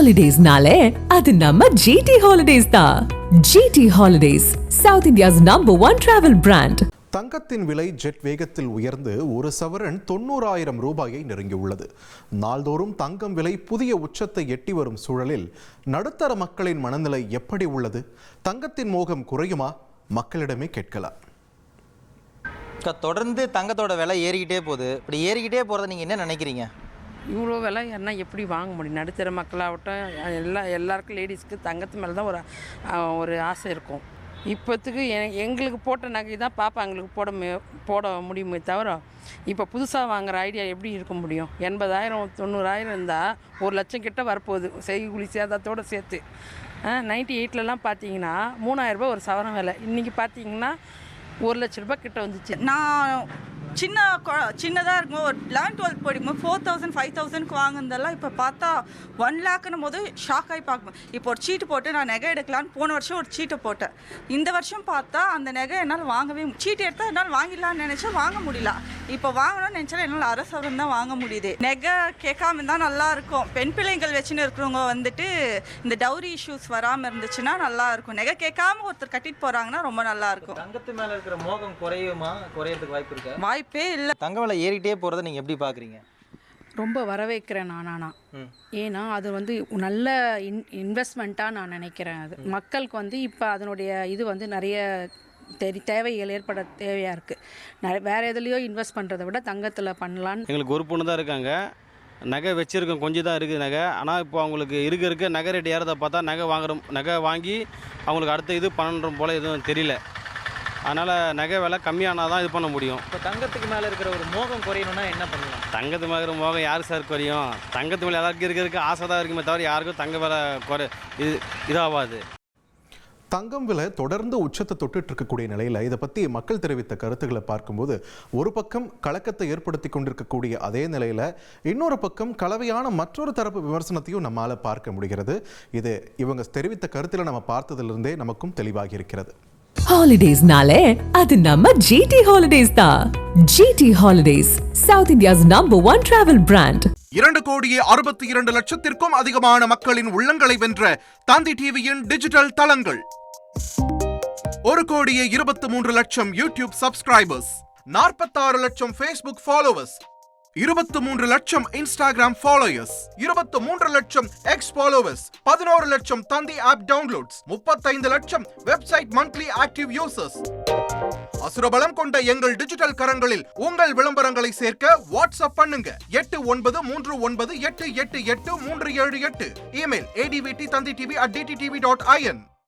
ஹாலிடேஸ்னாலே அது நம்ம ஜிடி ஹாலிடேஸ் தான். GT holidays, South India's #1 travel brand. தங்கத்தின் விலை ஜெட் வேகத்தில் உயர்ந்து ஒரு சவரன் 90,000 ரூபாயை நெருங்கியுள்ளது. நாள்தோறும் தங்கம் விலை புதிய உச்சத்தை எட்டி வரும் சூழலில் நடுத்தர மக்களின் மனநிலை எப்படி உள்ளது? தங்கத்தின் மோகம் குறையுமா? மக்களிடமே கேட்கலாம். தொடர்ந்து தங்கத்தோட விலை ஏறிக்கிட்டே போகுது. இப்படி ஏறிக்கிட்டே போகிறத நீங்கள் என்ன நினைக்கிறீங்க? இவ்வளோ விலை என்ன எப்படி வாங்க முடியும்? நடுத்தர மக்களாகட்டும் எல்லாருக்கும் லேடிஸ்க்கு தங்கத்து மேலே தான் ஒரு ஆசை இருக்கும். இப்போத்துக்கு எங்களுக்கு போட்ட நகை தான் பாப்பாங்களுக்கு போட முடியுமே தவிர இப்போ புதுசாக வாங்குகிற ஐடியா எப்படி இருக்க முடியும்? 80,000 90,000 இருந்தால் 1,00,000 கிட்ட வரப்போகுது செய்கூலி சேதத்தோடு சேர்த்து. 98லலாம் பார்த்தீங்கன்னா 3,000 ரூபாய் ஒரு சவரம் விலை. இன்றைக்கி பார்த்தீங்கன்னா 1,00,000 ரூபாய் கிட்ட வந்துச்சு. நான் சின்னதாக இருக்கும்போது ஒரு 11th 12th படிக்கும்போது 4,000 5,000க்கு வாங்குனதெல்லாம் இப்போ பார்த்தா 1 லேக்குன்னும் போது ஷாக் ஆகி பார்க்கணும். இப்போ ஒரு சீட்டு போட்டு நான் நகை எடுக்கலான்னு போன வருஷம் ஒரு சீட்டை போட்டேன். இந்த வருஷம் பார்த்தா அந்த நகை என்னால் வாங்கவே சீட்டு எடுத்தால் என்னால் வாங்கிடலான்னு நினச்சா வாங்க முடியல. இப்போ வாங்கணும்னு நினச்சாலும் என்னால் அரை சவரம் தான் வாங்க முடியுது. நகை கேட்காம இருந்தால் நல்லா இருக்கும். பெண் பிள்ளைங்கள் வச்சுன்னு இருக்கிறவங்க வந்துட்டு இந்த டவுரி இஷ்யூஸ் வராமல் இருந்துச்சுன்னா நல்லா இருக்கும். நகை கேட்காம ஒருத்தர் கட்டிட்டு போகிறாங்கன்னா ரொம்ப நல்லா இருக்கும். தங்கத்து மேலே இருக்கிற மோகம் குறையறதுக்கு வாய்ப்பு இருக்கு? வாய்ப்பே இல்லை. தங்க விலை ஏறிக்கிட்டே போகிறத நீங்கள் எப்படி பார்க்குறீங்க? ரொம்ப வரவேற்கிறேன் நானா. ஏன்னா அது நல்ல இன்வெஸ்ட்மெண்ட்டாக நான் நினைக்கிறேன். அது மக்களுக்கு இப்போ அதனுடைய இது நிறைய தேவைகள் ஏற்பட தேவையாக இருக்குது. வேறு எதுலேயோ இன்வெஸ்ட் பண்ணுறதை விட தங்கத்தில் பண்ணலான்னு. எங்களுக்கு ஒரு பொண்ணு தான் இருக்காங்க. நகை வச்சுருக்கோம், கொஞ்சம் தான் இருக்குது நகை. ஆனால் இப்போ அவங்களுக்கு இருக்க நகை ரேட் ஏறதை பார்த்தா நகை வாங்கி அவங்களுக்கு அடுத்த இது பண்ணுற போல் எதுவும் தெரியல. அதனால் நகை விலை கம்மியானால் தான் இது பண்ண முடியும். இப்போ தங்கத்துக்கு மேலே இருக்கிற ஒரு மோகம் குறையணும்னா என்ன பண்ணலாம்? தங்கத்து மேலே இருக்கிற மோகம் யார் சார் குறையும்? தங்கத்து மேலே எல்லாருக்கும் இருக்கிறதுக்கு ஆசை தான் இருக்குமே தவிர யாருக்கும் தங்க விலை இதாகாது. தங்கம் விலை தொடர்ந்து உச்சத்தை தொட்டுட்டு இருக்கக்கூடிய நிலையில் இதை பற்றி மக்கள் தெரிவித்த கருத்துக்களை பார்க்கும்போது ஒரு பக்கம் கலக்கத்தை ஏற்படுத்தி கொண்டிருக்கக்கூடிய அதே நிலையில் இன்னொரு பக்கம் கலவையான மற்றொரு தரப்பு விமர்சனத்தையும் நம்மால் பார்க்க முடிகிறது. இது இவங்க தெரிவித்த கருத்தில் நம்ம பார்த்ததிலிருந்தே நமக்கும் தெளிவாகி இருக்கிறது. ஹாலிடேஸ்னாலே அது நம்ம ஜிடி ஹாலிடேஸ் தான். GT holidays, South India's #1 travel brand. 2,62,00,000 அதிகமான மக்களின் உள்ளங்களை வென்ற தந்தி டிவியின் டிஜிட்டல் தளங்கள். 1,23,00,000 யூடியூப் சப்ஸ்கிரைபர்ஸ், 46 லட்சம் ஃபேஸ்புக் ஃபாலோவர்ஸ், 23 லட்சம் இன்ஸ்டாகிராம் ஃபாலோயர்ஸ், 23 லட்சம் எக்ஸ் ஃபாலோவர்ஸ், 11 லட்சம் தந்தி ஆப் டவுன்லோட்ஸ், 35 லட்சம் வெப்சைட் மந்த்லி ஆக்டிவ் யூசர்ஸ். அசுரபலம் கொண்ட எங்கள் டிஜிட்டல் கரங்களில் உங்கள் விளம்பரங்களை சேர்க்க வாட்ஸ்அப் பண்ணுங்க. 8939888378. Email advttanditv@dttv.in.